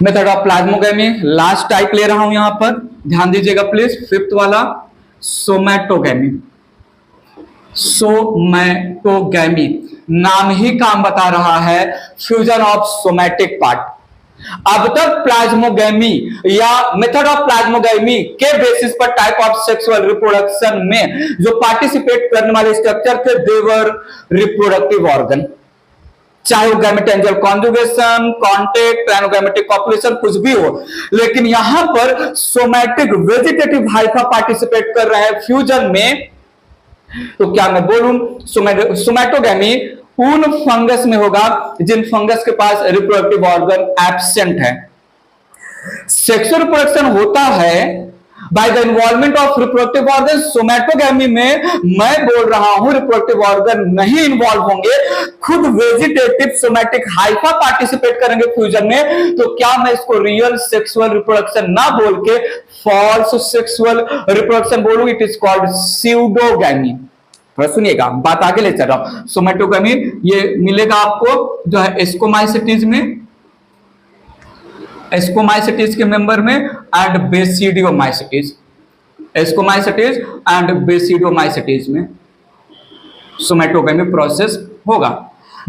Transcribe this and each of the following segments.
Method of plasmogamy, last type ले रहा हूं यहां पर, ध्यान दीजिएगा प्लीज, फिफ्थ वाला सोमैटोगेमी। सोमैटोगेमी नाम ही काम बता रहा है, फ्यूजन ऑफ सोमैटिक पार्ट। अब तक प्लाज्मोगेमी या मेथड ऑफ प्लाज्मोगेमी के बेसिस पर टाइप ऑफ सेक्सुअल रिप्रोडक्शन में जो पार्टिसिपेट करने वाले स्ट्रक्चर थे देवर रिप्रोडक्टिव ऑर्गन, चाहे वो गैमेटेंजियल कॉन्जुगेशन, कॉन्टेक्ट, ट्राइनोगैमेटिक कॉपुलेशन कुछ भी हो, लेकिन यहां पर सोमैटिक वेजिटेटिव हाइफा पार्टिसिपेट कर रहे हैं फ्यूजन में। तो क्या मैं बोलूं, सोमैटोगेमी उन फंगस में होगा जिन फंगस के पास रिप्रोडक्टिव ऑर्गन एब्सेंट है। सेक्सुअल रिप्रोडक्शन होता है by the involvement of reproductive organ. Somatogamy में मैं बोल रहा हूं रिप्रोडक्टिव ऑर्गन नहीं इन्वॉल्व होंगे, खुद वेजिटेटिव सोमैटिक हाइफा पार्टिसिपेट करेंगे फ्यूजन में। तो क्या मैं इसको रियल सेक्सुअल रिप्रोडक्शन ना बोल के फॉल्स सेक्सुअल रिप्रोडक्शन बोलूं? It is called pseudogamy. सुनिएगा, बात आगे ले चल रहा हूं। सोमैटोगेमी ये मिलेगा आपको जो है एस्कोमाइसिटीज में, एस्कोमाइसिटीज के मेंबर में, and basidiomycetes, ascomycetes and basidiomycetes में सोमैटोगेमी प्रोसेस होगा।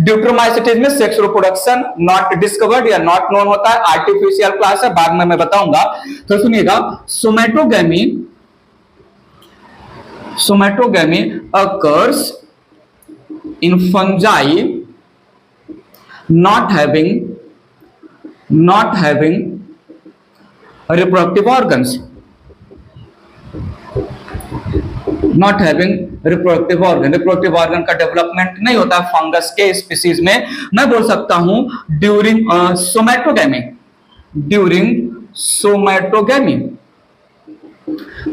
ड्यूट्रोमाइसिटीज में सेक्स रिप्रोडक्शन नॉट डिस्कवर्ड या नॉट नोन होता है, आर्टिफिशियल क्लास है, बाद में मैं बताऊंगा। तो सुनिएगा, सोमैटोगेमी occurs in fungi not having reproductive organs, not having reproductive organ का डेवलपमेंट नहीं होता है फंगस के स्पीसीज में। मैं बोल सकता हूं during सोमैटोगेमी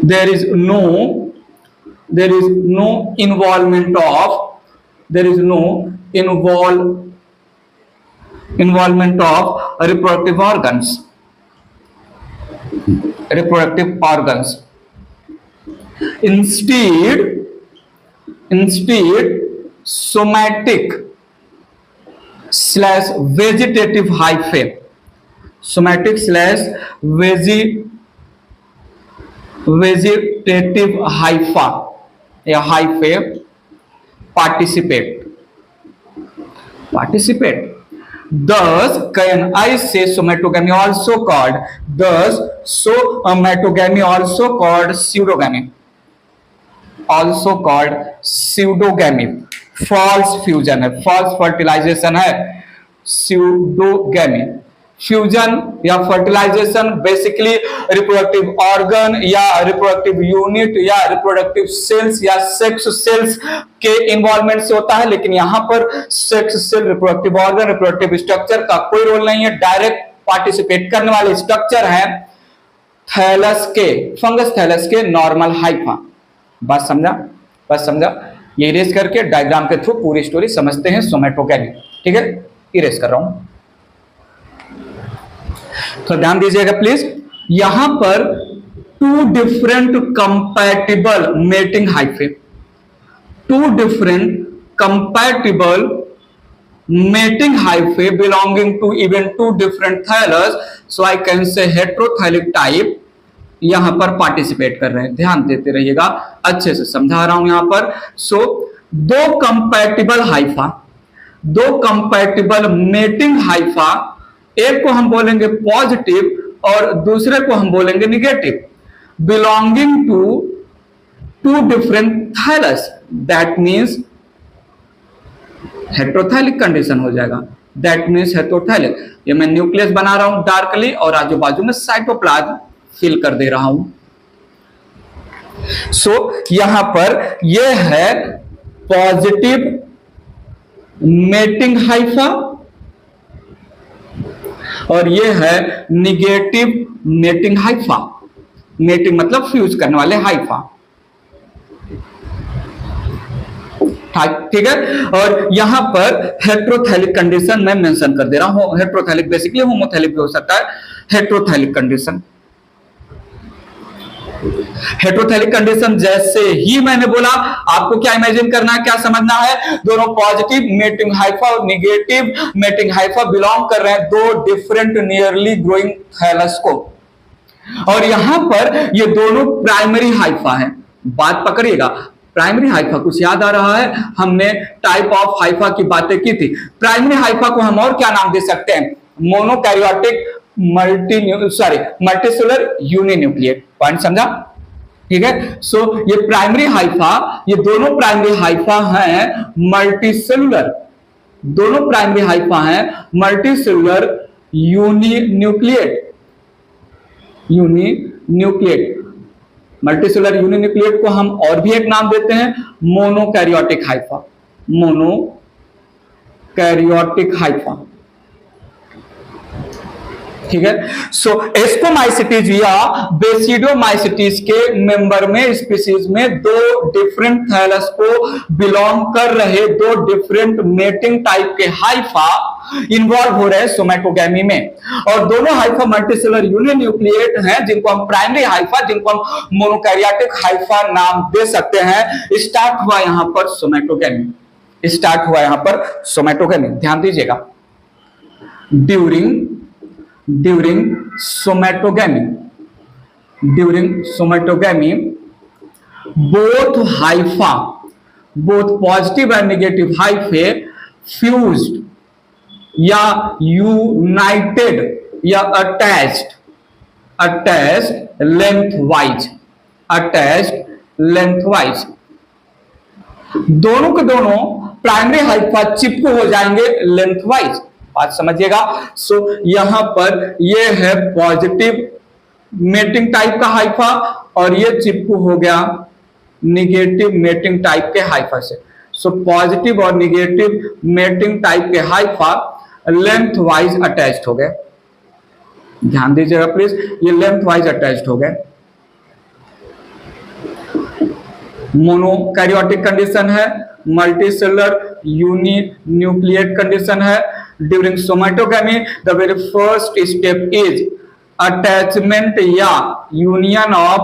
there is no involvement of reproductive organs. Instead somatic slash vegetative hyphae, vegetative hypha या hyphae participate. Thus can I say somatogamy also called pseudogamy, false fusion है, false fertilization है pseudogamy। Fusion या fertilization basically reproductive organ या reproductive unit या reproductive cells या sex cells के involvement से होता है, लेकिन यहां पर sex cell, reproductive organ, reproductive structure का कोई रोल नहीं है। डायरेक्ट पार्टिसिपेट करने वाले स्ट्रक्चर है फंगस थैलस के नॉर्मल हाइफा। बस समझा? ये इरेज करके डायग्राम के थ्रू पूरी स्टोरी समझते हैं सोमैटोगेमी। ठीक है, इरेज कर रहा हूं, तो ध्यान दीजिएगा प्लीज। यहां पर two different compatible mating hyphae, belonging to even two different thallus, so I can say heterothallic type यहां पर पार्टिसिपेट कर रहे हैं। ध्यान देते रहिएगा, अच्छे से समझा रहा हूं यहां पर। सो दो कंपैटिबल मेटिंग हाइफा, एक को हम बोलेंगे पॉजिटिव और दूसरे को हम बोलेंगे negative, belonging to two different thallus, that means heterothallic condition हो जाएगा। That means heterothallic. ये मैं न्यूक्लियस बना रहा हूं डार्कली और आजू बाजू में साइटोप्लाज्म फिल कर दे रहा हूं। सो यहां पर यह है पॉजिटिव मेटिंग हाइफा और ये है निगेटिव मेटिंग हाइफा। मेटिंग मतलब फ्यूज करने वाले हाइफा। ठीक है, और यहां पर हेटेरोथैलिक कंडीशन मैं मेंशन कर दे रहा हूं। हेटेरोथैलिक बेसिकली होमोथैलिक भी हो सकता है। हेटेरोथैलिक कंडीशन हेटेरोथैलिक कंडीशन जैसे ही मैंने बोला, आपको क्या इमेजिन करना है, क्या समझना है, दोनों पॉजिटिव मेटिंग हाइफा और निगेटिव मेटिंग हाइफा बिलोंग कर रहे हैं दो डिफरेंट नियरली ग्रोइंग थैलस को, और यहां पर ये दोनों प्राइमरी हाइफा हैं। बात पकड़िएगा, प्राइमरी हाइफा कुछ याद आ रहा है, हमने टाइप ऑफ हाइफा की बातें की थी। प्राइमरी हाइफा को हम और क्या नाम दे सकते हैं, मोनोकैरियोटिक मल्टीसेलुलर यूनिन्यूक्लिएट। पॉइंट समझा, ठीक है। सो ये प्राइमरी हाइफा, ये दोनों प्राइमरी हाइफा हैं मल्टीसेलुलर, दोनों प्राइमरी हाइफा हैं मल्टीसेलुलर यूनिन्यूक्लिएट, मल्टीसेलुलर यूनिन्यूक्लिएट को हम और भी एक नाम देते हैं मोनोकैरियोटिक हाइफा, मोनोकैरियोटिक हाइफा, ठीक है। सो एस्कोमाइसिटीज या बेसिडोमाइसिटीज के मेंबर में, स्पीसीज में दो डिफरेंट थैलस को बिलोंग कर रहे दो डिफरेंट मेटिंग टाइप के हाइफा इन्वॉल्व हो रहे हैं सोमैटोगैमी में, और दोनों हाइफा मल्टीसेलुलर यूनिन्यूक्लिएट हैं जिनको हम प्राइमरी हाइफा, जिनको हम मोनोकैरियोटिक हाइफा नाम दे सकते हैं। स्टार्ट हुआ यहां पर सोमैटोगैमी, स्टार्ट हुआ यहां पर सोमैटोगैमी, ध्यान दीजिएगा। during somatogamy, both hypha, both positive and negative hyphae fused या united या attached lengthwise, दोनों के दोनों प्राइमरी हाइफा चिपको हो जाएंगे लेंथवाइज। बात समझिएगा। सो यहां पर ये है पॉजिटिव मेटिंग टाइप का हाइफा और ये चिपकू हो गया निगेटिव मेटिंग टाइप के हाइफा से। सो पॉजिटिव और निगेटिव मेटिंग टाइप के हाइफा लेंथ वाइज अटैच्ड हो गए, ध्यान दीजिएगा प्लीज, ये लेंथ वाइज अटैच्ड हो गए। मोनोकैरियोटिक कंडीशन है, मल्टीसेलुलर यूनिन्यूक्लिएट कंडीशन है। During somatogamy the very first step is attachment या union of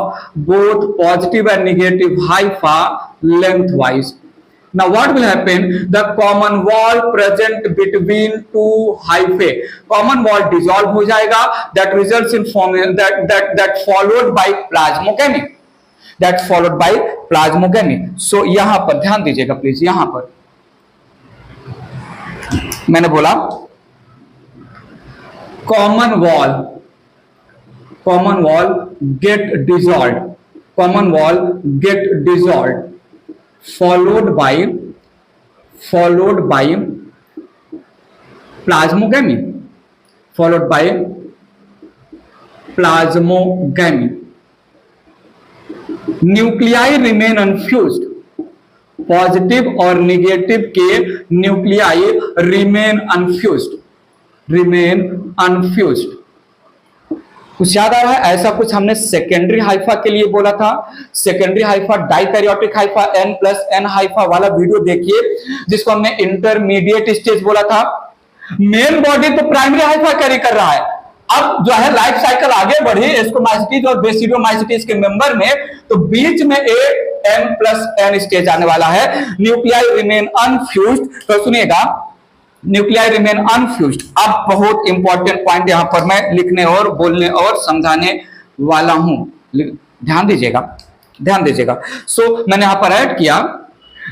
both positive and negative hypha lengthwise. Now what will happen? The common wall present between two hyphae, common wall dissolve हो जाएगा, that results in formation that followed by plasmogamy, that followed by plasmogamy. So यहां पर ध्यान दीजिएगा please, यहां पर मैंने बोला common wall get dissolved followed by plasmogamy, nuclei remain unfused, positive और निगेटिव के न्यूक्लियाई रिमेन अनफ्यूज्ड। कुछ याद आ रहा है? ऐसा कुछ हमने सेकेंडरी हाइफा के लिए बोला था। Secondary Haifa dikaryotic Haifa N+N Haifa वाला वीडियो देखिए, जिसको हमने इंटरमीडिएट स्टेज बोला था। मेन बॉडी तो प्राइमरी हाइफा कैरी कर रहा है। अब जो है लाइफ साइकिल आगे बढ़ी एस्कोमाइसिटीज और बेसिडोमाइसिटीज के मेंबर में, तो बीच में एक N+N स्टेज आने वाला है। Nuclei remain unfused. तो सुनिएगा, न्यूक्लियाई रिमेन अनफ्यूज्ड। अब बहुत इंपॉर्टेंट पॉइंट यहां पर मैं लिखने और बोलने और समझाने वाला हूं, ध्यान दीजिएगा। सो मैंने यहां पर ऐड किया,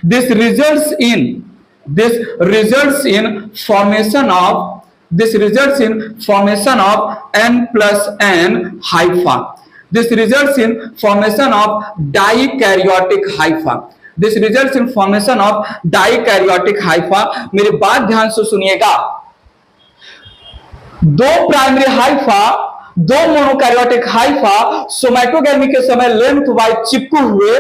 this results in formation of N+N hypha. This results in formation of dikaryotic hypha. मेरी बात ध्यान से सुनिएगा। दो प्राइमरी हाइफा, दो मोनोकैरियोटिक हाइफा सोमैटोगैमी के समय लेंथ वाइज चिपके हुए,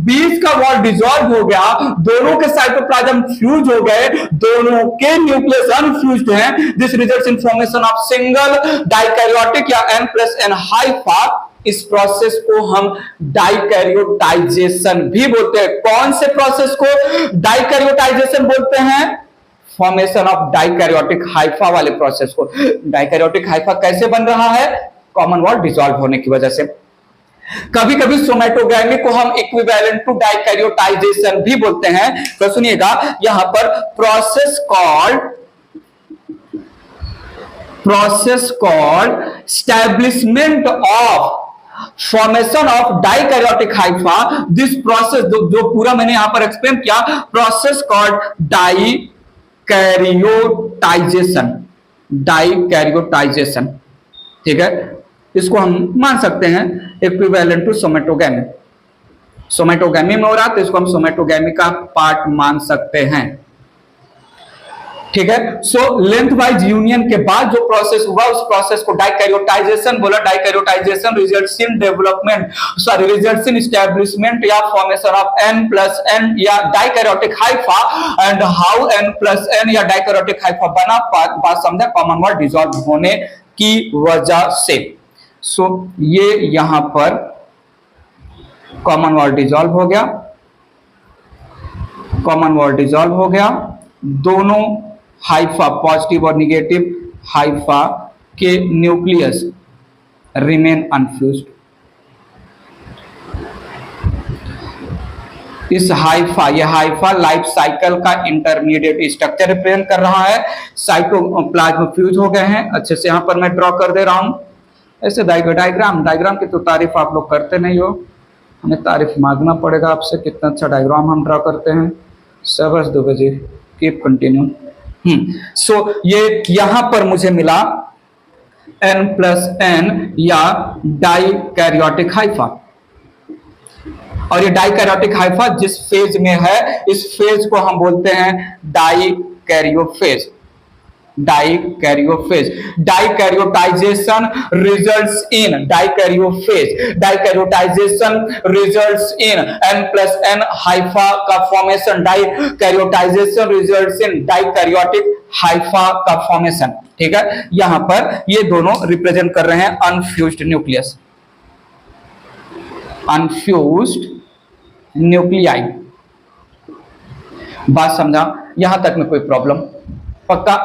बीच का वॉल डिसॉल्व हो गया, दोनों के साइटोप्लाज्म फ्यूज हो गए, दोनों के न्यूक्लियस अनफ्यूज्ड हैं। This results in formation of single dikaryotic या N+N हाइफा। इस प्रोसेस को हम डाइकैरियोटाइजेशन भी बोलते हैं। कौन से प्रोसेस को डाइकैरियोटाइजेशन बोलते हैं? फॉर्मेशन ऑफ डाइकैरियोटिक हाइफा वाले प्रोसेस को। डाइकैरियोटिक हाइफा कैसे बन रहा है? कॉमन वॉल डिसॉल्व होने की वजह से। कभी कभी सोमेटोगैमी को हम इक्विवेलेंट टू डाइकैरियोटाइजेशन भी बोलते हैं। तो सुनिएगा, यहां पर process called establishment of formation of dikaryotic Haifa. This process जो पूरा मैंने यहां पर एक्सप्लेन किया, प्रोसेस कॉल्ड डाइकैरियोटाइजेशन। ठीक है, इसको हम मान सकते हैं इक्विवेलेंट टू सोमेटोगैमी। सोमेटोगैमी में हो रहा तो इसको हम सोमेटोगैमी का पार्ट मान सकते हैं। ठीक है, सो लेंथ वाइज यूनियन के बाद जो प्रोसेस हुआ उस प्रोसेस को डाइकैरियोटाइजेशन बोला। डाइकैरियोटाइजेशन रिजल्ट्स इन एस्टैब्लिशमेंट या फॉर्मेशन ऑफ N+N या dikaryotic Haifa. And how N+N या डाइकैरियोटिक हाइफा बना, बात समझा, कॉमन वॉल डिसॉल्व होने की वजह से। सो ये यहां पर कॉमन वॉल डिसॉल्व हो गया, दोनों हाइफा पॉजिटिव और निगेटिव हाइफा के न्यूक्लियस रिमेन अनफ्यूज्ड। इस ये हाइफा लाइफ साइकिल का इंटरमीडिएट स्ट्रक्चर रिप्रेजेंट कर रहा है। साइटोप्लाज्म फ्यूज हो गए हैं। अच्छे से यहां पर मैं ड्रॉ कर दे रहा हूं। ऐसे डायग्राम की तो तारीफ आप लोग करते नहीं हो, हमें तारीफ मांगना पड़ेगा आपसे, कितना अच्छा डायग्राम हम ड्रॉ करते हैं। शाबाश दुबे जी, कीप कंटिन्यू। सो ये यहां पर मुझे मिला N+N या डाइकैरियोटिक हाइफा। और ये डाइकैरियोटिक हाइफा जिस फेज में है, इस फेज को हम बोलते हैं dikaryophase. Dikaryotization results in N+N hypha का formation. Dikaryotization results in dikaryotic hypha का फॉर्मेशन। ठीक है, यहां पर ये दोनों रिप्रेजेंट कर रहे हैं अनफ्यूज्ड न्यूक्लियाई। बात समझा? यहां तक में कोई प्रॉब्लम? पक्का।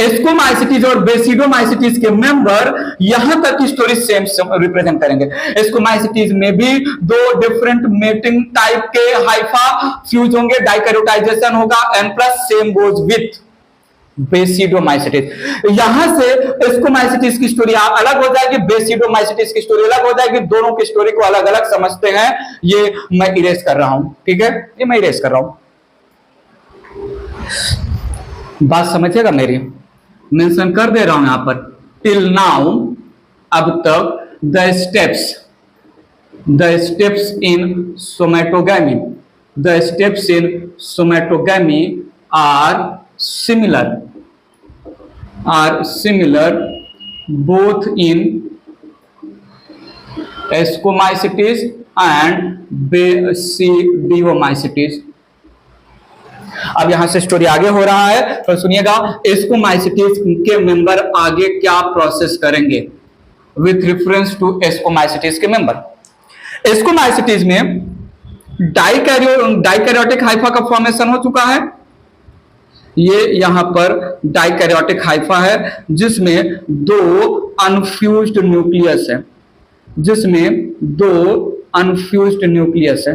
एस्कोमाइसिटीज और बेसिडोमाइसिटीज के मेंबर यहां तक की स्टोरी सेम रिप्रेजेंट करेंगे। एस्कोमाइसिटीज में भी दो डिफरेंट मेटिंग टाइप के हाइफा फ्यूज होंगे, डाइकैरियोटाइजेशन होगा, N+ same goes with basidiomycetes. यहां से एस्कोमाइसिटीज की स्टोरी अलग हो जाएगी, बेसिडोमाइसिटीज की स्टोरी अलग हो जाएगी। दोनों की स्टोरी को अलग अलग समझते हैं। ये मैं इरेज कर रहा हूं। ठीक है, ये मैं इरेज कर रहा हूं। बात समझिएगा मेरी, मेंशन कर दे रहा हूं यहां पर। टिल नाउ, अब तक the steps in somatogamy are similar both in ascomycetes and basidiomycetes. अब यहां से स्टोरी आगे हो रहा है, तो सुनिएगा। एस्कोमाइसिटीज के मेंबर आगे क्या प्रोसेस करेंगे विथ रेफरेंस टू एस्कोमाइसिटीज के मेंबर। एस्कोमाइसिटीज में डाइकैरियोटिक हाइफा का फॉर्मेशन हो चुका है। ये यहां पर डाइकैरियोटिक हाइफा है जिसमें दो अनफ्यूज्ड न्यूक्लियस है।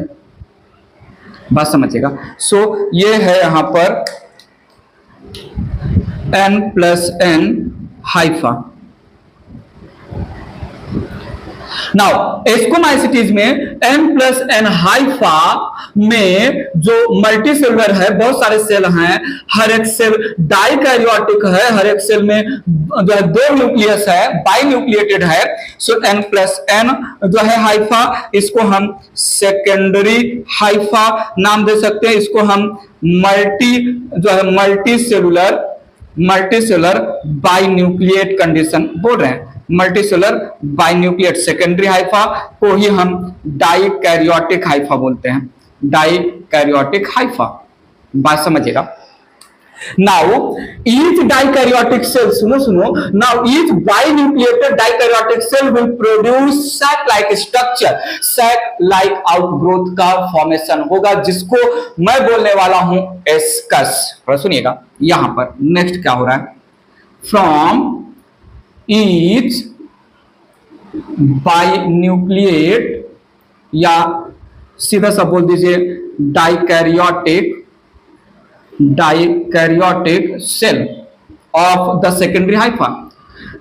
बात समझिएगा। सो ये है यहां पर N+N हाइफा। नाउ एस्कोमाइसिटीज में N+N हाइफा में जो मल्टीसेलुलर है, बहुत सारे सेल हैं, हर एक सेल डाइकैरियोटिक है, हर एक सेल में जो है दो न्यूक्लियस है, बाइन्यूक्लिएटेड है। सो N+N जो है हाइफा, इसको हम सेकेंडरी हाइफा नाम दे सकते हैं। इसको हम मल्टीसेलुलर बाइन्यूक्लिएट कंडीशन बोल रहे हैं। मल्टीसेलुलर बाइन्यूक्लिएट सेकेंडरी हाइफा को ही हम डाइकैरियोटिक हाइफा बोलते हैं। डाइकैरियोटिक हाइफा, बात समझिएगा। नाउ ईच डाइकैरियोटिक सेल, सुनो, now each binucleated dikaryotic cell will produce sac like structure. Sac like outgrowth का फॉर्मेशन होगा, जिसको मैं बोलने वाला हूं एस्कस। सुनिएगा यहां पर नेक्स्ट क्या हो रहा है। फ्रॉम each binucleate या सीधा सा बोल दीजिए dikaryotic cell of the secondary hypha.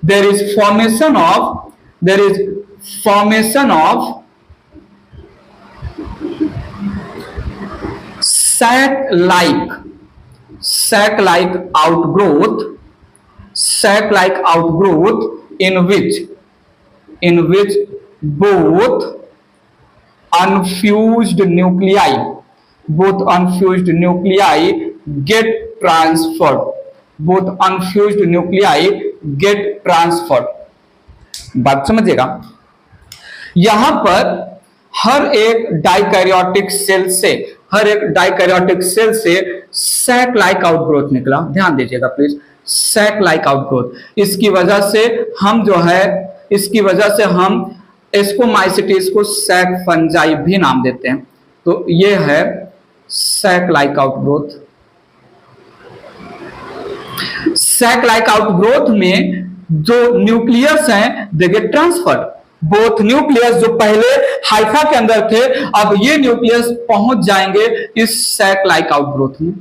There is formation of sac like outgrowth in which both unfused nuclei get transferred। बात समझिएगा, यहां पर हर एक डाइकैरियोटिक सेल से सैक लाइक आउटग्रोथ निकला। ध्यान दीजिएगा प्लीज, सैक लाइक आउटग्रोथ। इसकी वजह से हम एस्कोमाइसिटीज को सैक फंजाई भी नाम देते हैं। तो ये है sac like outgrowth. Sac like outgrowth में जो न्यूक्लियस हैं they get transferred. Both nucleus जो पहले हाइफा के अंदर थे, अब ये न्यूक्लियस पहुंच जाएंगे इस सैक लाइक आउटग्रोथ में।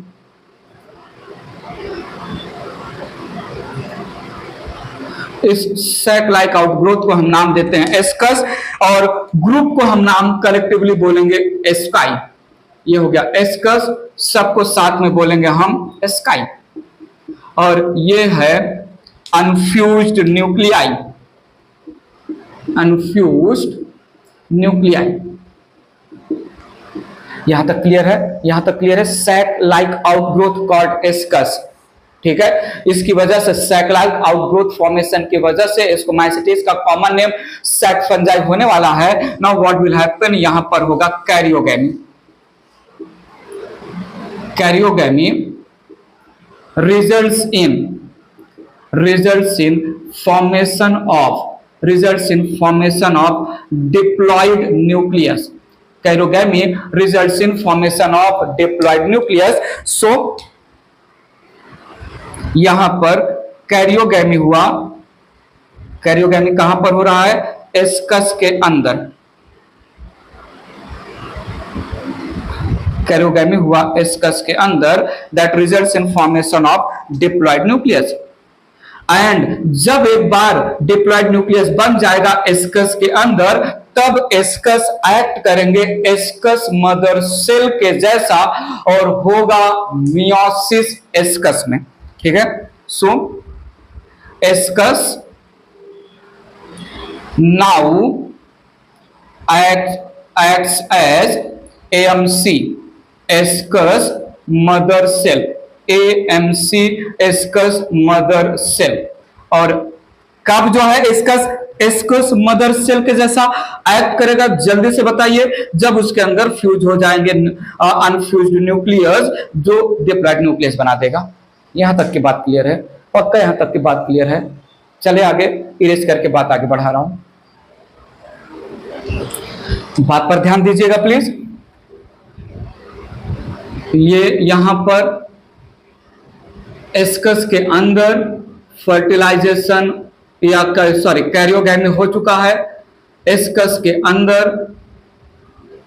इस सैक लाइक आउटग्रोथ को हम नाम देते हैं एस्कस, और ग्रुप को हम नाम कलेक्टिवली बोलेंगे एस्काई। ये हो गया एस्कस, सबको साथ में बोलेंगे हम एस्काई। और ये है अनफ्यूज्ड न्यूक्लियाई। यहां तक क्लियर है। Sac like outgrowth called ascus, ठीक है। इसकी वजह से सैक लाइक आउटग्रोथ फॉर्मेशन की वजह से एस्कोमाइसिटीज का कॉमन नेम सैक फंजाई होने वाला है। नाउ व्हाट विल हैपन, यहां पर होगा karyogamy results in formation of diploid nucleus। Karyogamy results in formation of diploid nucleus। So यहां पर कैरियोगेमी हुआ। कैरियोगेमी कहां पर हो रहा है? एस्कस के अंदर। कैरियोगेमी हुआ एस्कस के अंदर, that results in formation of diploid nucleus. And जब एक बार डिप्लॉयड न्यूक्लियस बन जाएगा एस्कस के अंदर, तब एस्कस एक्ट करेंगे एस्कस मदर सेल के जैसा और होगा मियोसिस एस्कस में, ठीक है। So ascus now acts as AMC ascus mother cell, AMC ascus mother cell. और कब जो है एस्कस मदर सेल के जैसा एक्ट करेगा, जल्दी से बताइए, जब उसके अंदर फ्यूज हो जाएंगे अनफ्यूज्ड न्यूक्लियस जो डिप्लॉयड न्यूक्लियस बना देगा। यहां तक की बात क्लियर है? पक्का यहां तक की बात क्लियर है? चले आगे, इरेज करके बात आगे बढ़ा रहा हूं, बात पर ध्यान दीजिएगा प्लीज। ये यहां पर एस्कस के अंदर फर्टिलाइजेशन या कैरियोगेमी हो चुका है। एस्कस के अंदर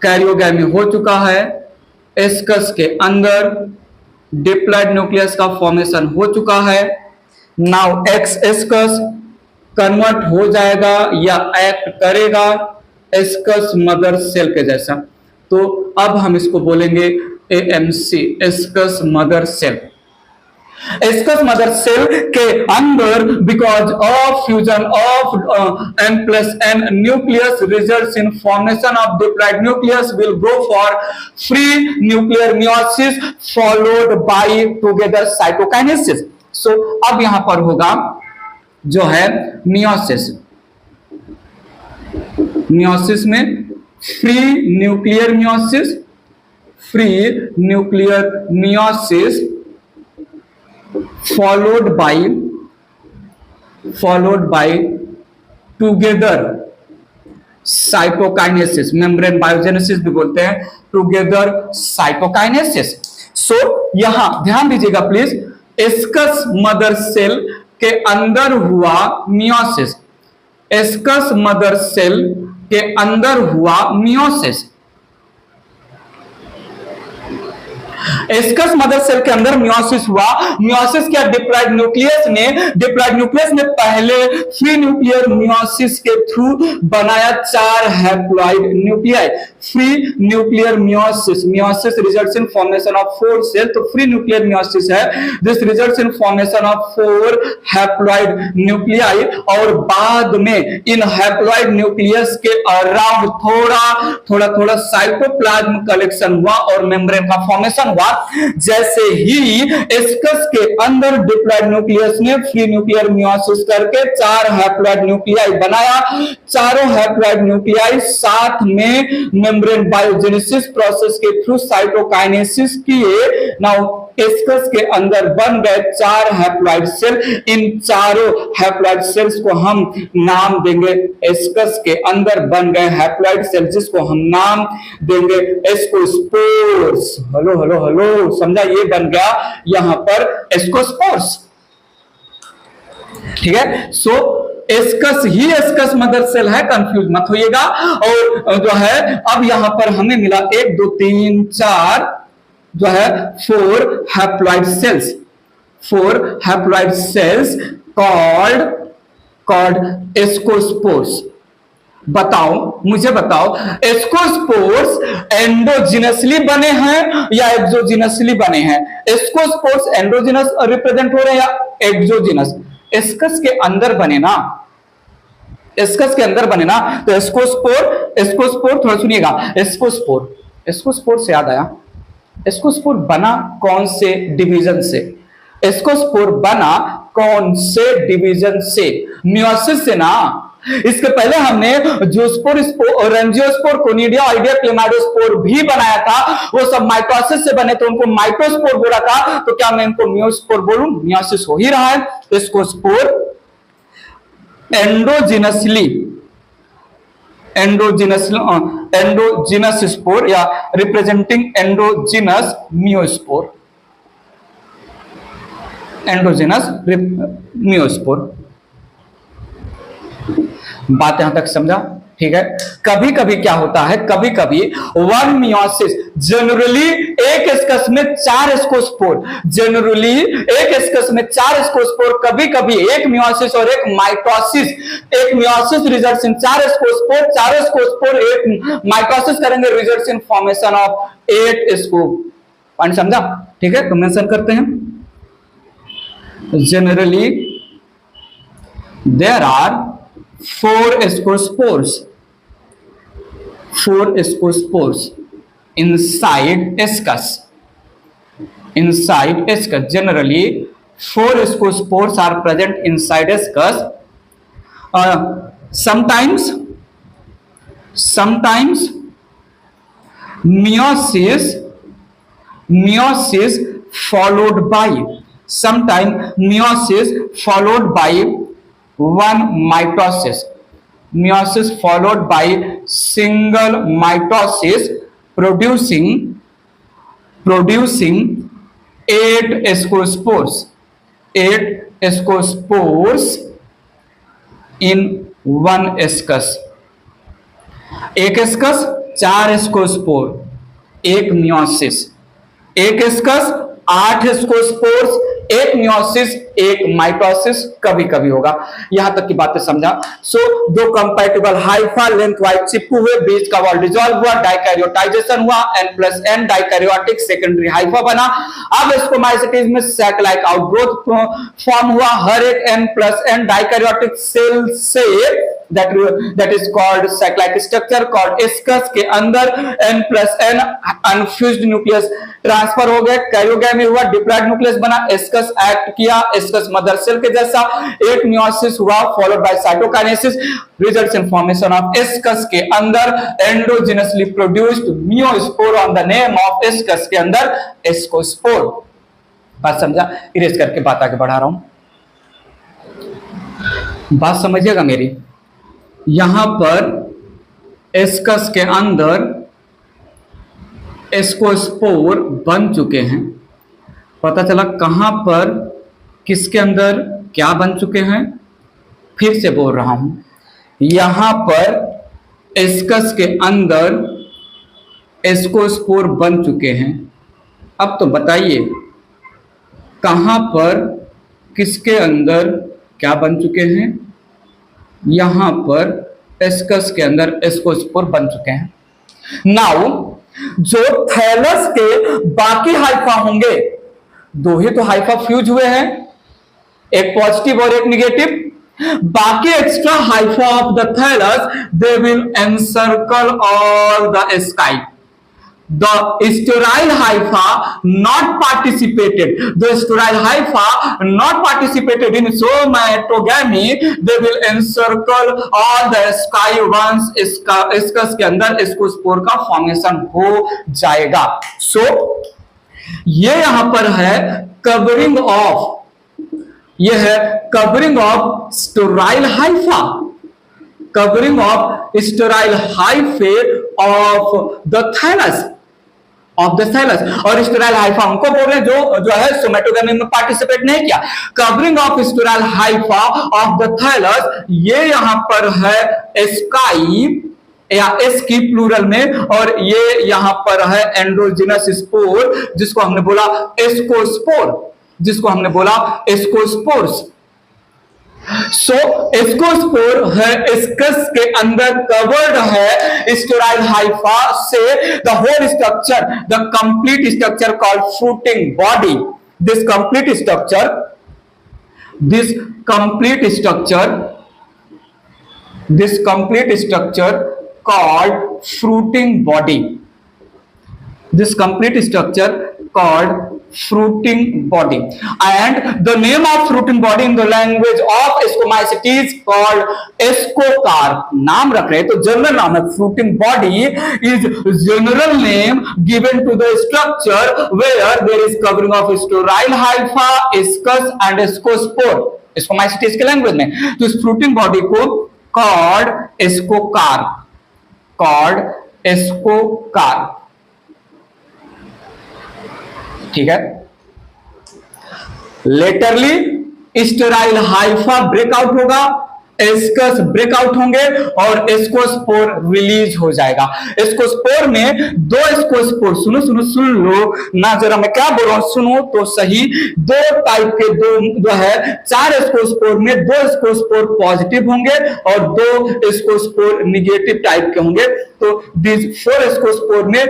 कैरियोगेमी हो चुका है। एस्कस के अंदर डिप्लॉयड न्यूक्लियस का फॉर्मेशन हो चुका है। नाउ एस्कस कन्वर्ट हो जाएगा या एक्ट करेगा एस्कस मदर सेल के जैसा। तो अब हम इसको बोलेंगे AMC ascus mother cell. Ascus mother cell के अंदर because of fusion of M+N nucleus results in formation of diploid nucleus will go for free nuclear meiosis followed by together cytokinesis. So अब यहां पर होगा जो है मियोसिस। मियोसिस में free nuclear meiosis followed by together cytokinesis, membrane biogenesis भी बोलते हैं, together cytokinesis। सो यहां ध्यान दीजिएगा प्लीज, एस्कस मदर सेल के अंदर हुआ मियोसिस। एस्कस मदर सेल के अंदर हुआ मियोसिस। एस्कस मदर सेल के अंदर मियोसिस हुआ। मियोसिस क्या, डिप्लॉइड न्यूक्लियस ने पहले फ्री न्यूक्लियर मियोसिस के थ्रू बनाया 4 haploid nuclei. Free nuclear meiosis results in formation of 4 cell. तो फ्री न्यूक्लियर मियोसिस है this results in formation of 4 haploid nuclei. और बाद में इन हैप्लॉइड न्यूक्लियस के अराउंड थोड़ा साइटोप्लाज्म कलेक्शन हुआ और मेम्ब्रेन का फॉर्मेशन हुआ। जैसे ही एस्कस के अंदर डिप्लॉइड न्यूक्लियस ने फ्री न्यूक्लियर मियोसिस करके 4 हैप्लॉइड न्यूक्लियाई बनाया। चारों हैप्लॉइड न्यूक्लियाई साथ में मेम्ब्रेन बायोजेनेसिस प्रोसेस के थ्रू साइटोकाइनेसिस किए। नाउ एस्कस के अंदर बन गए 4 हैप्लॉइड सेल। इन चारों हैप्लॉइड सेल्स को हम नाम देंगे, एस्कस के अंदर बन गए हैप्लॉइड सेल जिसको हम नाम देंगे एस्कोस्पोर्स। हेलो समझा, ये बन गया यहां पर एस्कोस्पोर्स। ठीक है, सो एस्कस मदर सेल है, कंफ्यूज मत होइएगा। और जो है अब यहां पर हमें मिला 1 2 3 4 जो है 4 haploid cells. 4 haploid cells called ascospores. मुझे बताओ एस्कोस्पोर्स एंडोजिनसली बने हैं या एक्सोजिनसली बने हैं? एस्कोस्पोर्स एंडोजिनस रिप्रेजेंट हो रहे हैं या एक्सोजिनस? एस्कस के अंदर बने ना, एस्कस के अंदर बने ना। तो एस्कोस्पोर थोड़ा सुनिएगा। एस्कोस्पोर से याद आया, एस्कोस्पोर बना कौन से डिवीजन से? एस्कोस्पोर बना कौन से डिवीजन से? मियोसिस से ना। इसके पहले हमने जूस्पोर, रेंजियोस्पोर, कोनिडिया, आइडिया, क्लेमाइडोस्पोर भी बनाया था। वो सब माइटोसिस से बने तो उनको माइटोस्पोर बोला था। तो क्या मैं इनको मियोस्पोर बोलूं? मियोसिस हो ही रहा है। एस्कोस्पोर एंडोजिनस स्पोर या रिप्रेजेंटिंग एंडोजिनस मियोस्पोर, एंडोजिनस मियोस्पोर। बात यहां तक समझा? ठीक है। कभी कभी क्या होता है, कभी कभी वन मियोसिस, जनरली एक एस्कस में 4 एस्कोस्पोर, जनरली एक एस्कस में 4 एस्कोस्पोर, कभी कभी एक मियोसिस और एक माइटोसिस। एक meiosis results in 4 ascospore, 4 ascospore एक माइटोसिस करेंगे, रिजल्ट्स इन फॉर्मेशन ऑफ 8 एस्कोप। पॉइंट समझा? ठीक है, तो मेंशन करते हैं। Generally there are 4 ascospores inside ascus. Generally 4 ascospores are present inside ascus. Sometimes meiosis followed by one mitosis, meiosis followed by single mitosis producing 8 ascospores in one ascus। एक ascus 4 ascospore, एक meiosis. एक ascus 8 ascospores, एक meiosis, एक mitosis कभी कभी होगा। यहां तक की बातें समझा? सो 2 कंपैटिबल हाइफा लेंथ वाइज चिपकू हुए, बीच का वॉल डिसॉल्व हुआ, डाइकैरियोटाइजेशन हुआ, N+N डाइकैरियोटिक सेकेंडरी हाइफा बना। अब स्पोमाइसिटीज में सैक लाइक आउटग्रोथ फॉर्म हुआ। हर एक N+N डाइकैरियोटिक सेल से that is called sac-like structure called ascus के अंदर N+N अनफ्यूज्ड न्यूक्लियस ट्रांसफर हो गए, कैरियोगैमी हुआ, डिप्लॉइड न्यूक्लियस बना, एस्कस एक्ट किया एस्कस मदर सेल के जैसा। एक मियोसिस हुआ followed by cytokinesis, results in formation of ascus के अंदर endogenously produced meiospore on the name of ascus के अंदर एस्कोस्पोर। बात समझा? इरेज करके बात आगे बढ़ा रहा हूं, बात समझिएगा मेरी। यहां पर एस्कस के अंदर एस्कोस्पोर बन चुके हैं। पता चला कहां पर किसके अंदर क्या बन चुके हैं? फिर से बोल रहा हूं, यहां पर एस्कस के अंदर एस्कोस्पोर बन चुके हैं। अब तो बताइए कहां पर किसके अंदर क्या बन चुके हैं? यहां पर एस्कस के अंदर एस्कोस्पोर बन चुके हैं। नाउ जो थैलस के बाकी हाइफा होंगे, दो ही तो हाइफा फ्यूज हुए हैं, एक पॉजिटिव और एक निगेटिव। बाकी extra hypha of the thallus they will encircle all the asci. The sterile hypha not participated. The sterile hypha not participated in somatogamy. They will encircle all the sky once इसका के अंदर spore का formation हो जाएगा। सो ये यहां पर है कवरिंग ऑफ, ये है covering of sterile hypha, covering of sterile hyphae of the thallus, of the thallus. और स्टेराइल हाइफा हमको बोल रहे हैं जो है सोमेटोगेमी में पार्टिसिपेट नहीं किया। Covering of sterile Haifa of the thallus, ये यहां पर है स्काई या एस की प्लूरल में, और ये यहां पर है एंड्रोजिनस स्पोर, जिसको हमने बोला एस्कोस्पोर, जिसको हमने बोला एस्कोस्पोर्स। सो एस्कोस्पोर है एस्कस के अंदर कवर्ड है स्टेराइल हाइफा से। The whole structure, the complete structure called fruiting body, this complete structure, this complete structure, this complete structure called fruiting body, this complete structure called fruiting body, and the name of fruiting body in the language of Ascomycetes called ascocarp. नाम रख रहे तो general नाम है। fruiting body is general name given to the structure where there is covering of sterile hypha, ascus and ascospore, Ascomycetes के language में। तो इस fruiting body को called ascocarp, कॉल्ड एस्कोकार्प, ठीक है। लेटरली स्टेराइल हाइफा ब्रेकआउट होगा, ascus breakout होंगे और एस्कोस्पोर रिलीज हो जाएगा। एस्कोस्पोर में दो एस्कोस्पोर, सुनो सुनो सुन लो ना जरा, मैं क्या बोल रहा हूं सुनो तो सही। दो टाइप के दो है, चार एस्कोस्पोर में दो एस्कोस्पोर पॉजिटिव होंगे और दो एस्कोस्पोर निगेटिव टाइप के होंगे। तो दिस फोर एस्कोस्पोर में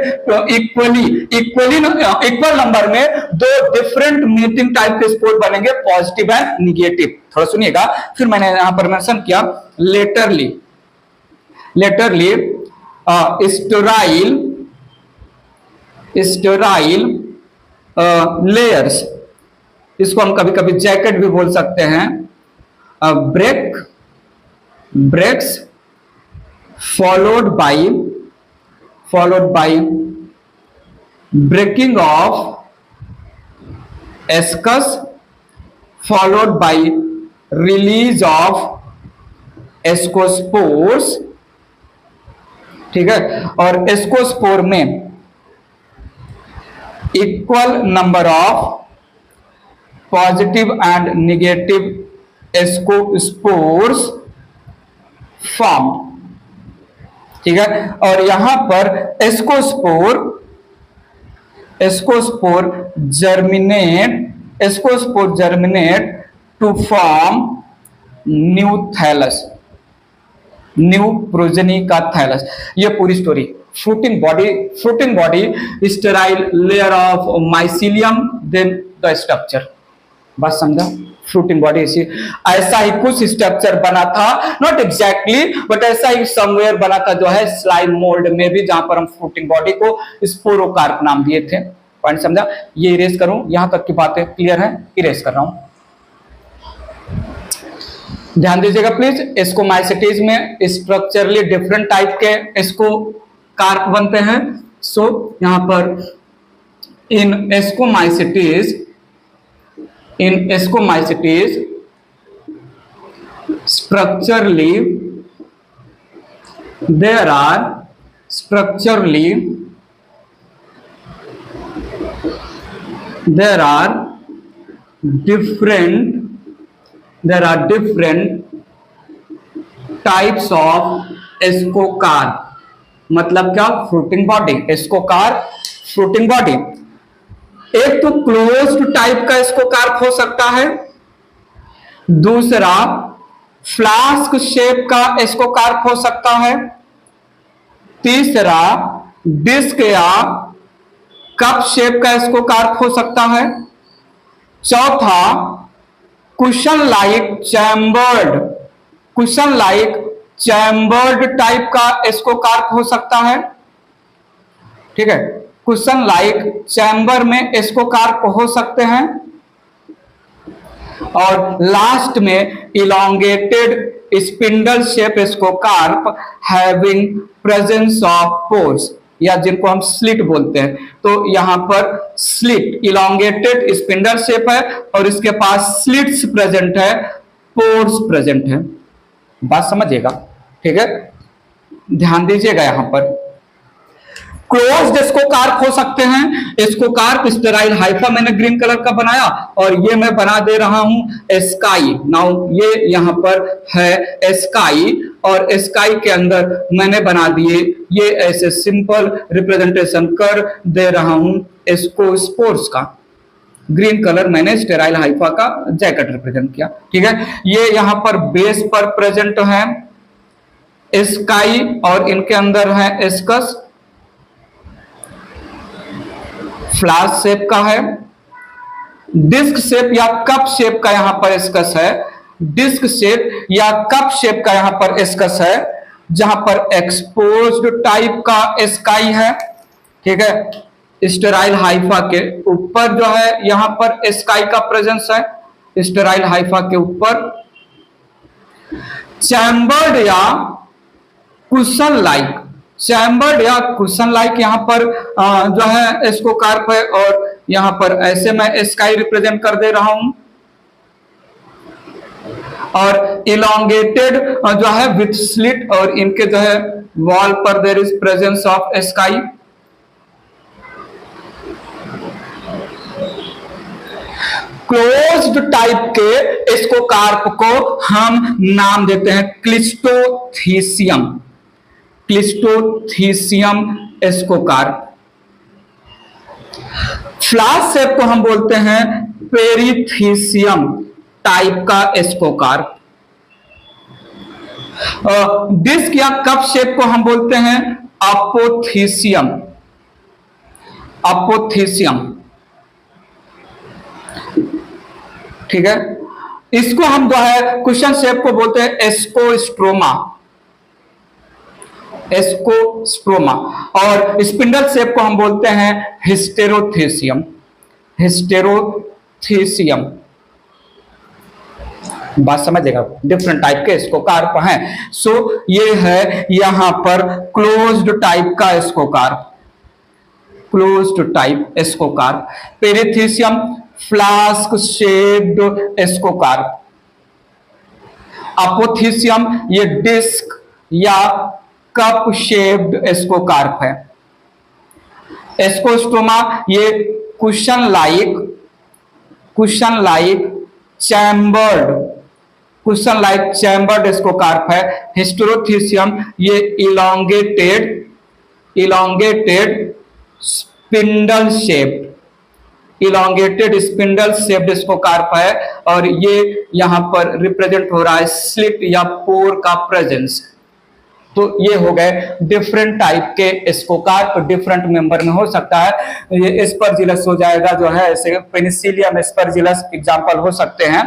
इक्वल नंबर में दो डिफरेंट मीटिंग टाइप के स्पोर बनेंगे, पॉजिटिव एंड निगेटिव। थोड़ा सुनिएगा, फिर मैंने यहां पर मेंशन किया लेटरली स्टेराइल लेयर्स, इसको हम कभी कभी जैकेट भी बोल सकते हैं। Breaks followed by breaking of ascus, followed by release of ascospores, ठीक है। और एस्कोस्पोर में equal number of positive and negative ascospores form, ठीक है। और यहां पर ascospore germinate to form new thallus, new progeny का थैलस। ये पूरी story fruiting body sterile layer of mycelium, then the structure, बस समझा। फ्रूटिंग बॉडी ऐसा ही कुछ स्ट्रक्चर बना था, नॉट एग्जैक्टली बट ऐसा ही समवेयर बना था जो है स्लाइम मोल्ड में भी, जहां पर हम फ्रूटिंग बॉडी को स्पोरोकार्प नाम दिए थे। पॉइंट समझा। ये इरेज करूं, यहां तक की बातें क्लियर है, इरेज कर रहा हूं, ध्यान दीजिएगा प्लीज। एस्कोमाइसेटीज में स्ट्रक्चरली डिफरेंट टाइप के एस्कोकार्प बनते हैं। सो यहां पर in ascomycetes structurally there are different types of ascocarp, मतलब क्या, fruiting body, ascocarp fruiting body. एक तो क्लोज्ड टाइप का एस्कोकार्प हो सकता है, दूसरा फ्लास्क शेप का एस्कोकार्प हो सकता है, तीसरा डिस्क या कप शेप का एस्कोकार्प हो सकता है, चौथा कुशन लाइक चैम्बर्ड टाइप का एस्कोकार्प हो सकता है। ठीक है, कुशन लाइक चैम्बर में एस्कोकार्प हो सकते हैं, और लास्ट में elongated spindle shape ascocarp having presence of pores, या जिनको हम स्लिट बोलते हैं। तो यहां पर स्लिट इलोंगेटेड स्पिंडल शेप है और इसके पास स्लिट्स प्रेजेंट है, पोर्स प्रेजेंट है। बात समझिएगा, ठीक है, ध्यान दीजिएगा। यहां पर क्लोज्ड एस्कोकार्प हो सकते हैं, एस्कोकार्प स्टेराइल हाइफा मैंने ग्रीन कलर का बनाया, और ये मैं बना दे रहा हूं स्काई। नाउ ये यहां पर है स्काई, और स्काई के अंदर मैंने बना दिए ये ऐसे सिंपल रिप्रेजेंटेशन कर दे रहा हूं एस्कोस्पोर्स का। ग्रीन कलर मैंने स्टेराइल हाइफा का जैकेट रिप्रेजेंट किया। ठीक है, ये यहां पर बेस पर प्रेजेंट है स्काई, और इनके अंदर है एस्कस, फ्लास्क शेप का है, डिस्क शेप या कप शेप का यहां पर एस्कस है, डिस्क शेप या कप शेप का यहां पर एस्कस है, जहां पर एक्सपोज्ड टाइप का स्काई है। ठीक है, स्टेराइल हाइफा के ऊपर जो है यहां पर स्काई का प्रेजेंस है, स्टेराइल हाइफा के ऊपर चैम्बर्ड या कुशन लाइक, चैम्बर्ड या कुशन लाइक यहां पर जो है एस्कोकार्प है, और यहां पर ऐसे मैं स्काई रिप्रेजेंट कर दे रहा हूं, और इलोंगेटेड जो है विथ स्लिट, और इनके जो है वॉल पर there is presence of asci. Closed type के एस्कोकार्प को हम नाम देते हैं cleistothecium, cleistothecium ascocarp. Flask shape को हम बोलते हैं पेरिथीसियम टाइप का एस्कोकार्प। डिस्क या कप शेप को हम बोलते हैं अपोथीसियम, अपोथीसियम। ठीक है, इसको हम जो है कुशन शेप को बोलते हैं एस्कोस्ट्रोमा, एस्कोस्ट्रोमा, और स्पिंडल शेप को हम बोलते हैं हिस्टेरोथीसियम, हिस्टेरोथीसियम। बात समझेगा, डिफरेंट टाइप के एस्कोकार्प हैं। सो ये है यहां पर क्लोज्ड टाइप का ascocarp, closed type ascocarp. Perithecium flask shaped ascocarp, apothecium ये डिस्क या कप शेप्ड एस्कोकार्प है, एस्कोस्टोमा ये cushion like chambered, cushion like chambered ascocarp है। हिस्टेरोथीसियम ये elongated spindle shaped, elongated spindle shaped ascocarp है, और ये यहां पर रिप्रेजेंट हो रहा है स्लिट या पोर का प्रेजेंस। तो ये हो गए डिफरेंट टाइप के एस्कोकार्प, डिफरेंट मेंबर में हो सकता है। ये एस्परजिलस हो जाएगा, जो है ऐसे पेनिसिलियम एस्परजिलस एग्जांपल हो सकते हैं।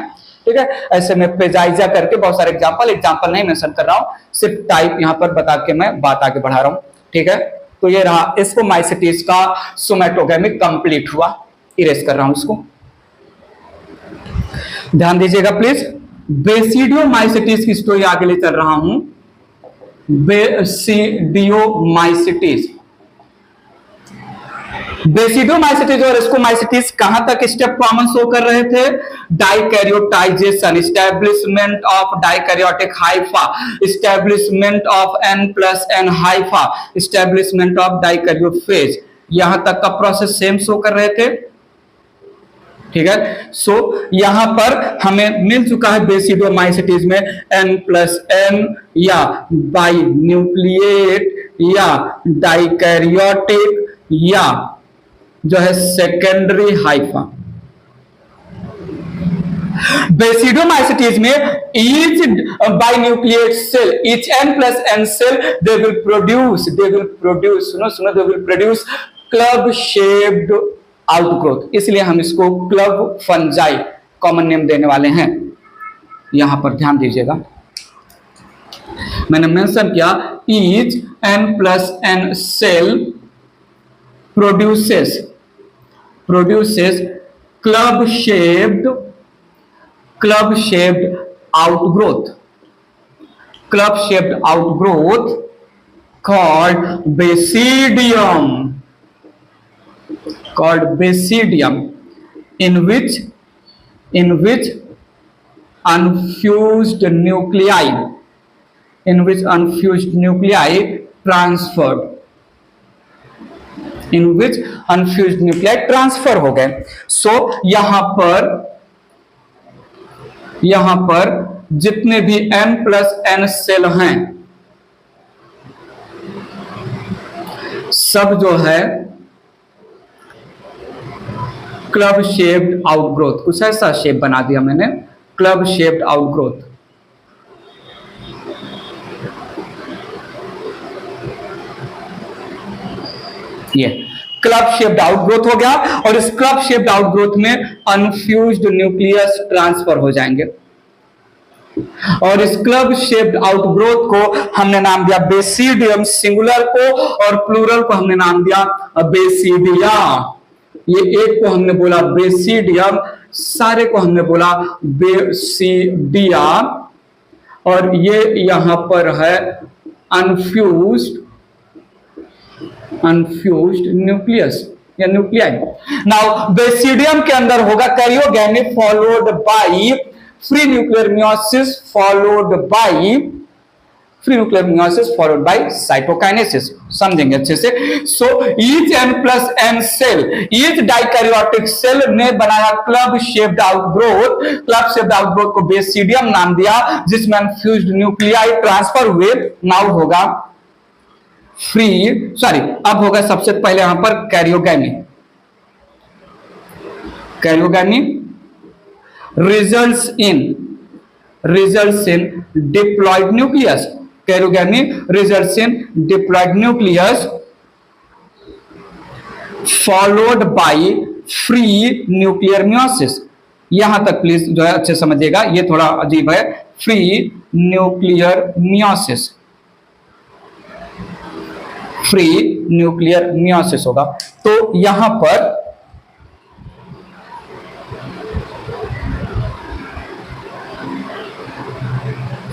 ठीक है, ऐसे में पेजाइजा करके बहुत सारे एग्जांपल नहीं मेंशन कर रहा हूं, सिर्फ टाइप यहां पर बता के मैं बात आगे बढ़ा रहा हूं। ठीक है, तो ये रहा एस्कोमाइसिटीज का सोमैटोगेमी कंप्लीट हुआ। इरेज कर रहा हूं इसको, ध्यान दीजिएगा प्लीज। बेसिडियोमाइसिटीज की स्टोरी आगे ले चल रहा हूं। बेसिडियोमाइसिटीज, बेसिडियोमाइसिटीज और एस्कोमाइसिटीज कहां तक स्टेप कॉमन शो कर रहे थे? Dikaryotization, establishment of dikaryotic hypha, establishment of N+N hypha, establishment of dikaryophase, यहां तक का प्रोसेस सेम शो कर रहे थे। ठीक है। सो यहां पर हमें मिल चुका है बेसिडोमाइसिटीज में N+N या बाई न्यूक्लिएट या डाइकैरियोटिक या जो है सेकेंडरी हाइफा। बेसिडोमाइसिटीज में each binucleate cell, each N+N cell, they will produce club shaped outgrowth। इसलिए हम इसको क्लब फंजाई कॉमन नेम देने वाले हैं। यहां पर ध्यान दीजिएगा, मैंने मेंशन किया each N+N cell produces club shaped outgrowth called basidium, in which unfused nuclei transfer हो गए। सो यहां पर जितने भी N+N सेल हैं सब जो है क्लब शेप्ड आउटग्रोथ, कुछ ऐसा शेप बना दिया मैंने, क्लब शेप्ड आउटग्रोथ। ये क्लब शेप्ड आउटग्रोथ हो गया और इस क्लब शेप्ड आउटग्रोथ में अनफ्यूज्ड न्यूक्लियस ट्रांसफर हो जाएंगे और इस क्लब शेप्ड आउटग्रोथ को हमने नाम दिया बेसिडियम, सिंगुलर को, और प्लूरल को हमने नाम दिया बेसिडिया। ये एक को हमने बोला बेसिडियम, सारे को हमने बोला बेसिडिया, और ये यहां पर है अनफ्यूज्ड न्यूक्लियस या न्यूक्लियाई। नाउ बेसिडियम के अंदर होगा karyogamy followed by free nuclear meiosis followed by cytokinesis. समझेंगे अच्छे से। So each N+N cell, each dikaryotic cell ने बनाया क्लब शेप्ड आउटग्रोथ को बेसिडियम नाम दिया, जिसमें अनफ्यूज्ड न्यूक्लियाई ट्रांसफर हुए। नाउ होगा अब होगा सबसे पहले यहां पर karyogamy results in diploid nucleus। Karyogamy results in diploid nucleus followed by free nuclear meiosis। यहां तक प्लीज जो है अच्छे समझिएगा, ये थोड़ा अजीब है। फ्री न्यूक्लियर मियोसिस होगा। तो यहां पर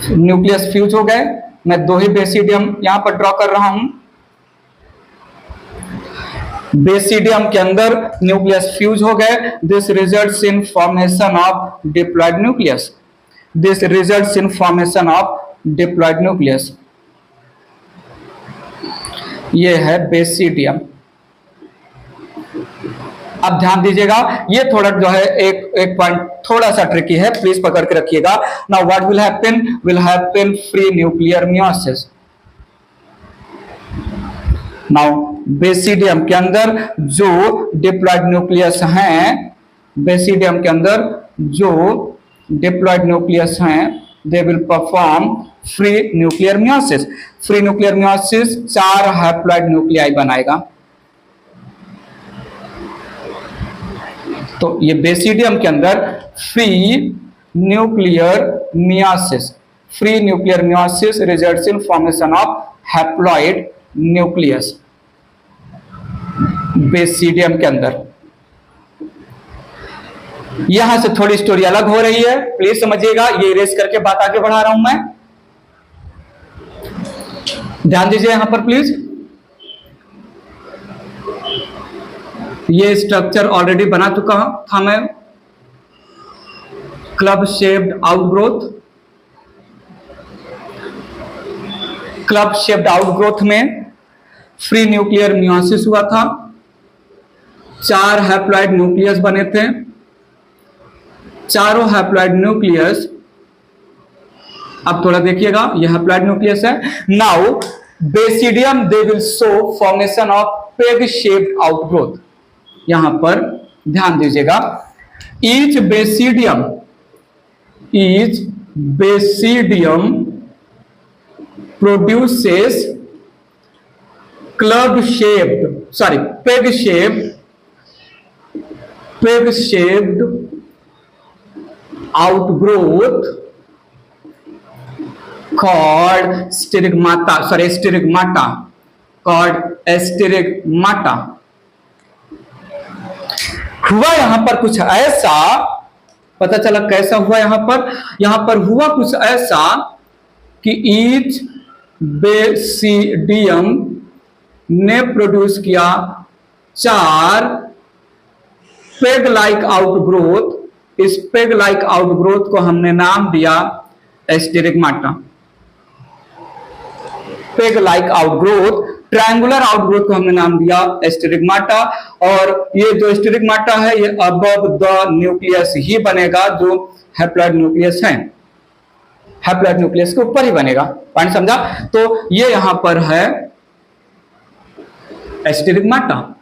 न्यूक्लियस फ्यूज हो गए। मैं दो ही बेसिडियम यहां पर ड्रॉ कर रहा हूं। बेसिडियम के अंदर न्यूक्लियस फ्यूज हो गए। This results in formation of diploid nucleus. ये है बेसिडियम। अब ध्यान दीजिएगा, ये थोड़ा जो है एक पॉइंट थोड़ा सा ट्रिकी है, प्लीज पकड़ के रखिएगा। Now what will happen free nuclear meiosis. Now basidium के अंदर जो डिप्लॉयड न्यूक्लियस हैं they will perform free nuclear meiosis. Free nuclear meiosis 4 haploid nuclei बनाएगा। तो ये बेसिडियम के अंदर free nuclear meiosis results in formation of haploid nucleus. Basidium के अंदर यहां से थोड़ी स्टोरी अलग हो रही है, प्लीज समझिएगा। ये इरेज करके बात आगे बढ़ा रहा हूं मैं, ध्यान दीजिए यहां पर प्लीज। ये स्ट्रक्चर ऑलरेडी बना चुका था मैं, क्लब शेप्ड आउटग्रोथ में फ्री न्यूक्लियर मियोसिस हुआ था। 4 हैप्लॉइड न्यूक्लियस बने थे चारों हैप्लॉइड न्यूक्लियस, अब थोड़ा देखिएगा, यह हैप्लॉइड न्यूक्लियस है। Now basidium they will show formation of peg shaped outgrowth. यहां पर ध्यान दीजिएगा, each basidium produces peg shaped outgrowth called स्टिग्माटा। हुआ यहां पर कुछ ऐसा, पता चला कैसा हुआ यहां पर हुआ कुछ ऐसा कि ईच बेसिडियम ने प्रोड्यूस किया 4 पेग लाइक आउटग्रोथ। इस पेग लाइक आउटग्रोथ को हमने नाम दिया stigmata. Peg like outgrowth, triangular outgrowth को हमने नाम दिया स्टिग्माटा। और ये जो स्टिग्माटा है ये अबव द न्यूक्लियस ही बनेगा, जो हैप्लॉइड न्यूक्लियस है, हैप्लॉइड न्यूक्लियस के ऊपर ही बनेगा। पॉइंट समझा? तो ये यहां पर है स्टिग्माटा।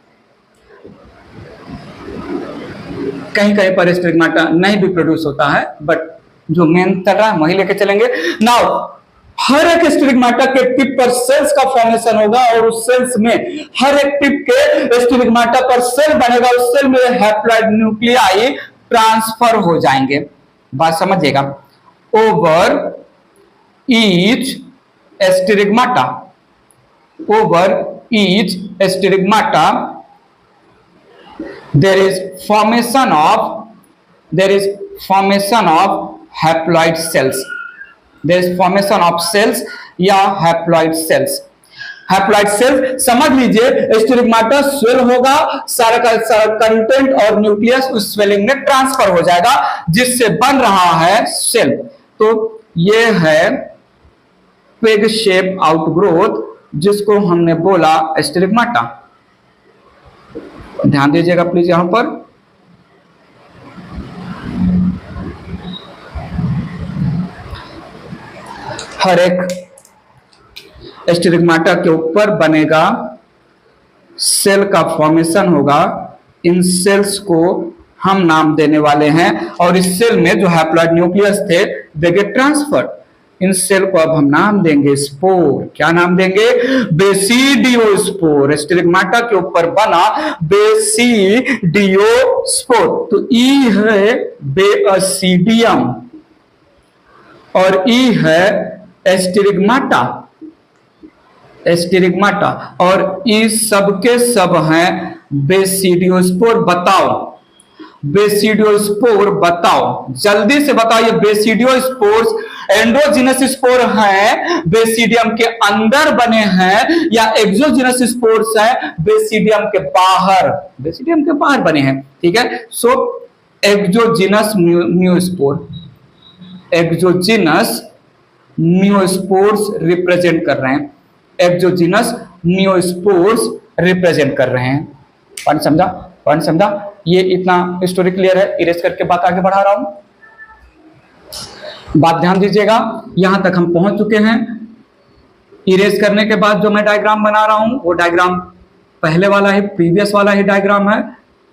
कहीं कहीं पर स्टिग्माटा नहीं भी प्रोड्यूस होता है, बट जो मेन चल रहा है वही लेके चलेंगे। नाउ हर एक स्टिग्माटा के टिप पर सेल्स का फॉर्मेशन होगा और उस सेल्स में हर एक टिप के स्टिग्माटा पर सेल बनेगा, उस सेल में हैप्लॉइड न्यूक्लियाई ट्रांसफर हो जाएंगे। बात समझिएगा, over each stigmata there is formation of haploid cells, there is formation of cells या haploid cells। हैप्लॉइड सेल समझ लीजिए, स्टिग्माटा स्वेल होगा, सारा का सारा कंटेंट और न्यूक्लियस उस स्वेलिंग में ट्रांसफर हो जाएगा, जिससे बन रहा है सेल। तो ये है पेग शेप आउटग्रोथ, जिसको हमने बोला स्टिग्माटा। ध्यान दीजिएगा प्लीज यहां पर। हर एक स्टिग्माटा के ऊपर बनेगा, सेल का फॉर्मेशन होगा। इन सेल्स को हम नाम देने वाले हैं, और इस सेल में जो हैप्लॉइड न्यूक्लियस थे दे गेट ट्रांसफर्ड। इन सेल को अब हम नाम देंगे स्पोर। क्या नाम देंगे? बेसिडियोस्पोर। स्टिग्माटा के ऊपर बना बेसिडियोस्पोर। तो ई है बेसिडियम और ई है स्टिग्माटा, और ये सबके सब हैं बेसिडियोस्पोर। बताओ जल्दी से बताओ, ये बेसिडियोस्पोर्स एंडोजिनस स्पोर हैं, बेसिडियम के अंदर बने हैं, या एक्सोजिनस स्पोर्स हैं, बेसिडियम के बाहर बने हैं। ठीक है, सो एक्सोजिनस म्यूस्पोर्स रिप्रेजेंट कर रहे हैं, एक्सोजिनस म्यूस्पोर्स रिप्रेजेंट कर रहे हैं। पॉइंट समझा? ये इतना स्टोरी क्लियर है, इरेज करके बात आगे बढ़ा रहा हूं। बात ध्यान दीजिएगा, यहां तक हम पहुंच चुके हैं। इरेज करने के बाद जो मैं डायग्राम बना रहा हूं वो डायग्राम पहले वाला ही, प्रीवियस वाला ही डायग्राम है,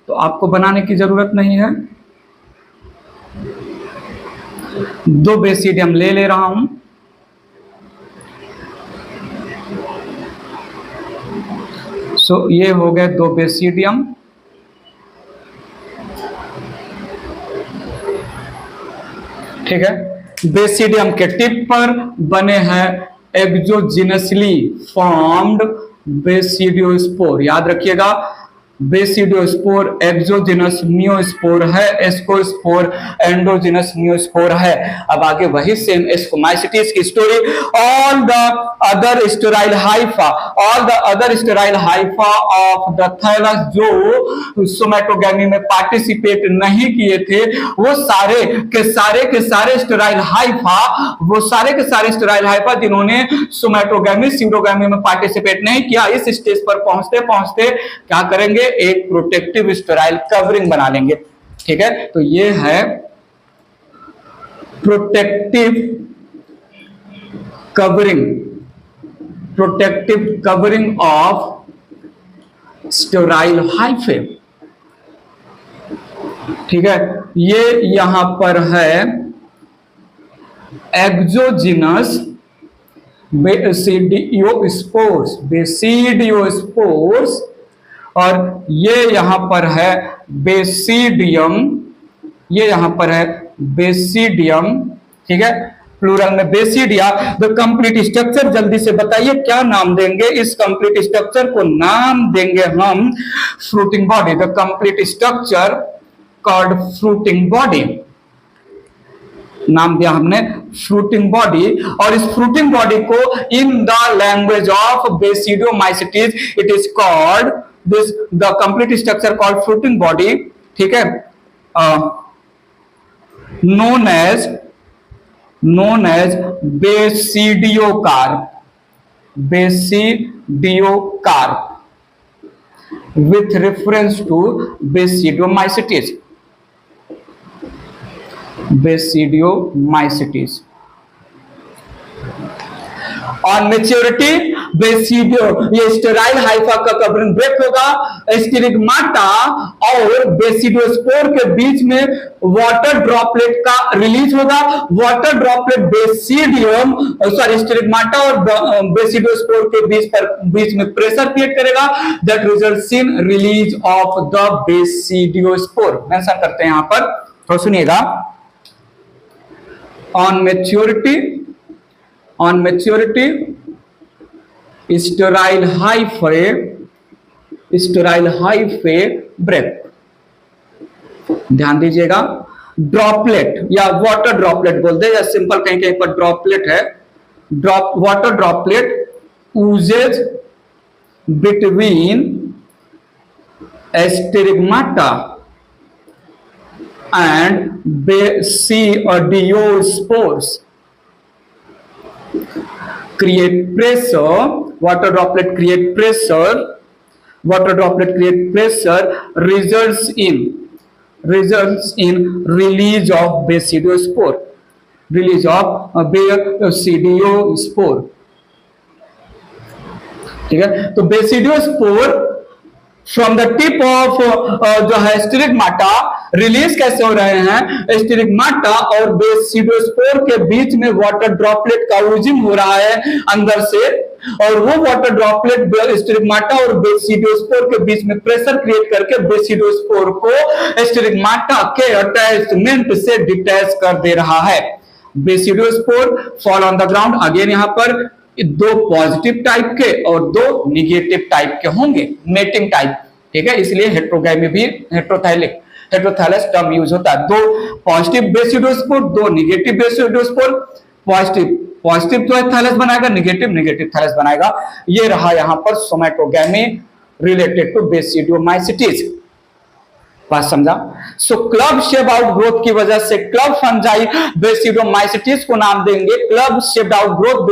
तो आपको बनाने की जरूरत नहीं है। 2 बेसिडियम ले रहा हूं, सो ये हो गए 2 बेसिडियम। ठीक है, बेसिडियम के टिप पर बने हैं एक्सोजिनसली फॉर्म्ड बेसिडियोस्पोर। याद रखिएगा, बेसिडियोस्पोर एक्सोजिनस म्यूस्पोर है, एस्कोस्पोर एंडोजिनस म्यूस्पोर है। अब आगे वही सेम एस्कोमाइसिटीज की story. All the other sterile Haifa of the thallus जो सोमैटोगैमी में पार्टिसिपेट नहीं किए थे, वो सारे के सारे स्टेराइल हाइफा जिन्होंने सोमैटोगैमी सीरोगैमी में पार्टिसिपेट नहीं किया, इस स्टेज पर पहुंचते पहुंचते क्या करेंगे? एक प्रोटेक्टिव स्टेराइल कवरिंग बना लेंगे। ठीक है, तो ये है protective covering of sterile hyphae. ठीक है, ये यहां पर है एक्सोजिनस बेसिडियोस्पोर्स और ये यहां पर है बेसिडियम, ये यहां पर है बेसिडियम। ठीक है, प्लूरल में बेसिडिया। द कंप्लीट स्ट्रक्चर जल्दी से बताइए क्या नाम देंगे इस कंप्लीट स्ट्रक्चर को? नाम देंगे हम fruiting body. The complete structure called fruiting body, नाम दिया हमने फ्रूटिंग बॉडी। और इस फ्रूटिंग बॉडी को in the language of basidiomycetes it is called this the complete structure called fruiting body. ठीक है, known as basidiocarp with reference to basidiomycetes। On maturity basidio, ये sterile Haifa का covering break होगा। स्टिग्माटा और basidiospore के बीच में water droplet का release होगा। वाटर ड्रॉपलेट बेसिडियम स्टिग्माटा और बेसिडियोस्पोर के बीच में प्रेशर क्रिएट करेगा, that results in release of the basidiospore. Mention करते हैं यहां पर, तो सुनिएगा। On maturity sterile hyphae break. ध्यान दीजिएगा, ड्रॉपलेट या वाटर ड्रॉपलेट बोलते हैं या सिंपल कहीं कहीं पर ड्रॉपलेट है। Water droplet oozes between stigmata and basidiospores create pressure, water droplet create pressure results in release of besidiospore, ठीक है। तो basidiospore from the tip of जो है स्टिग्माटा रिलीज कैसे हो रहे हैं? स्टिग्माटा और बेसिडियोस्पोर के बीच में वाटर ड्रॉपलेट का यूजिंग हो रहा है अंदर से, और वो वाटर ड्रॉपलेट स्टिग्माटा और बेसिडियोस्पोर के बीच में प्रेशर क्रिएट करके बेसिडियोस्पोर को स्टिग्माटा के अटैचमेंट से डिटैच कर दे रहा है। Basidiospore fall on the ground. Again यहां पर दो पॉजिटिव टाइप के और दो निगेटिव टाइप के होंगे, मेटिंग टाइप। ठीक है, इसलिए हेट्रोगैमी भी हेट्रोथैलस टर्म यूज होता है। दो पॉजिटिव बेसिडियोस्पोर, दो निगेटिव बेसिडियोस्पोर। पॉजिटिव तो थैलस बनाएगा, निगेटिव थैलस बनाएगा। ये रहा यहां पर सोमैटोगैमी रिलेटेड टू बेसिडियोमाइसिटीज। बात समझा? सो क्लब शेप आउटग्रोथ की वजह से क्लब फंजाई बेसिडियोमाइसिटीज को नाम देंगे क्लब शेप आउटग्रोथ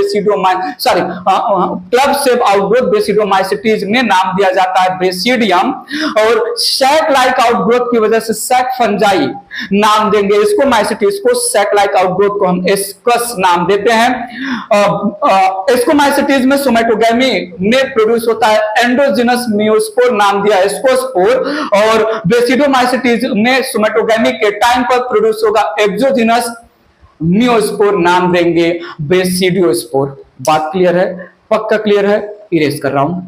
बेसिडियोमाइसिटीज में नाम दिया जाता है बेसिडियम। और सैक लाइक आउटग्रोथ की वजह से सैक फंजाई नाम देंगे इसको, माइसिटीज को। सैक लाइक आउटग्रोथ को हम एस्कस नाम देते हैं। एस्कोमाइसिटीज में सोमैटोगैमी में प्रोड्यूस होता है एंडोजिनस मियोस्पोर, नाम दिया एस्कोस्पोर। और बेसिडियोमाइसिटीज में सोमैटोगैमी के टाइम पर प्रोड्यूस होगा एक्सोजिनस मियोस्पोर, नाम देंगे बेसिडियोस्पोर। बात क्लियर है? पक्का क्लियर है? इरेज कर रहा हूं।